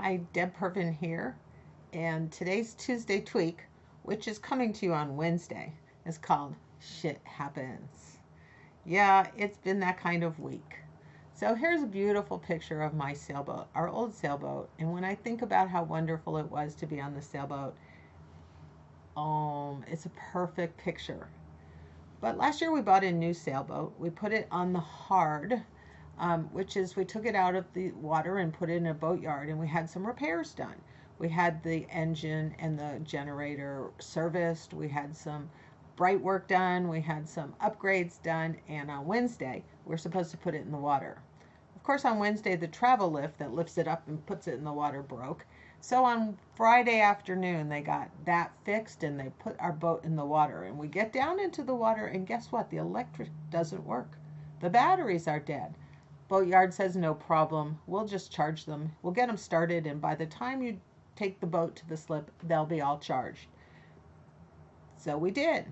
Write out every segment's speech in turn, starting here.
Hi, Deb Pervin here, and today's Tuesday Tweak, which is coming to you on Wednesday, is called Shit Happens. Yeah, it's been that kind of week. So here's a beautiful picture of my sailboat, our old sailboat, and when I think about how wonderful it was to be on the sailboat, it's a perfect picture. But last year we bought a new sailboat. We put it on the hard, which is we took it out of the water and put it in a boatyard, and we had some repairs done. We had the engine and the generator serviced. We had some bright work done. We had some upgrades done. And on Wednesday, we're supposed to put it in the water. Of course, on Wednesday, the travel lift that lifts it up and puts it in the water broke. So on Friday afternoon, they got that fixed and they put our boat in the water. And we get down into the water, and guess what? The electric doesn't work. The batteries are dead. Boatyard says no problem. We'll just charge them. We'll get them started, and by the time you take the boat to the slip, they'll be all charged. So we did.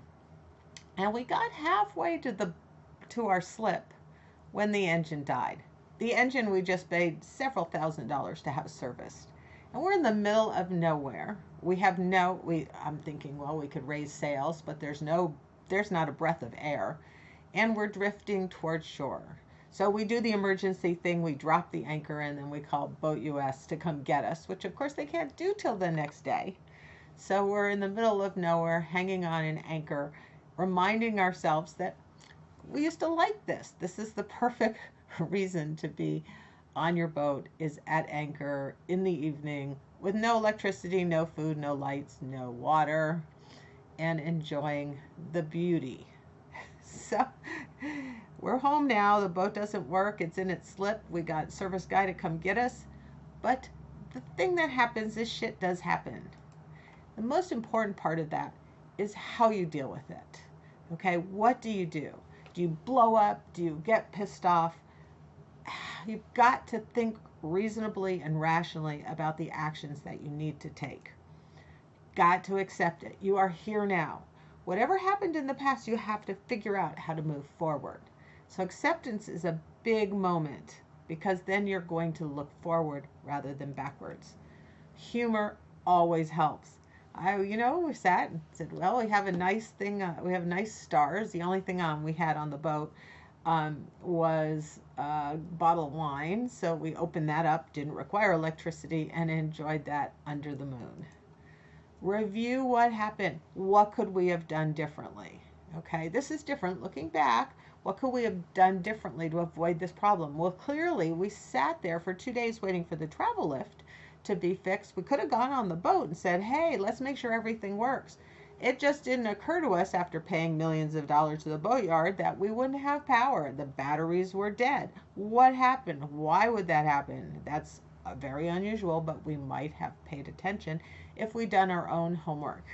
And we got halfway to our slip when the engine died. The engine we just paid several $1,000s to have serviced. And we're in the middle of nowhere. I'm thinking, well, we could raise sails, but there's not a breath of air. And we're drifting towards shore. So we do the emergency thing. We drop the anchor and then we call Boat US to come get us, which of course they can't do till the next day. So we're in the middle of nowhere, hanging on an anchor, reminding ourselves that we used to like this. This is the perfect reason to be on your boat, is at anchor in the evening with no electricity, no food, no lights, no water, and enjoying the beauty. So we're home now. The boat doesn't work. It's in its slip. We got a service guy to come get us. But the thing that happens is shit does happen. The most important part of that is how you deal with it. Okay, what do you do? Do you blow up? Do you get pissed off? You've got to think reasonably and rationally about the actions that you need to take. Got to accept it. You are here now. Whatever happened in the past, you have to figure out how to move forward. So acceptance is a big moment, because then you're going to look forward rather than backwards. Humor always helps. We sat and said, well, we have a nice thing. We have nice stars. The only thing we had on the boat was a bottle of wine. So we opened that up, didn't require electricity, and enjoyed that under the moon. Review what happened. What could we have done differently? Okay, this is different looking back. What could we have done differently to avoid this problem? Well, clearly we sat there for 2 days waiting for the travel lift to be fixed. We could have gone on the boat and said, hey, let's make sure everything works. It just didn't occur to us after paying millions of dollars to the boatyard that we wouldn't have power. The batteries were dead. What happened? Why would that happen? That's very unusual, but we might have paid attention if we'd done our own homework.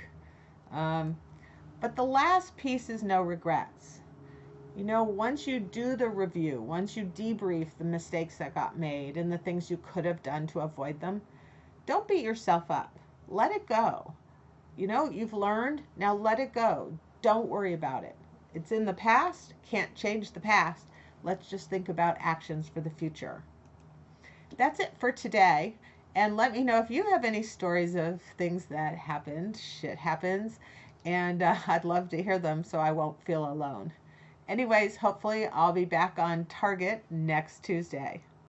But the last piece is no regrets. Once you do the review, once you debrief the mistakes that got made and the things you could have done to avoid them, don't beat yourself up. Let it go. You've learned, now let it go. Don't worry about it. It's in the past, can't change the past. Let's just think about actions for the future. That's it for today. And let me know if you have any stories of things that happened. Shit happens. And I'd love to hear them so I won't feel alone. Anyways, hopefully I'll be back on target next Tuesday.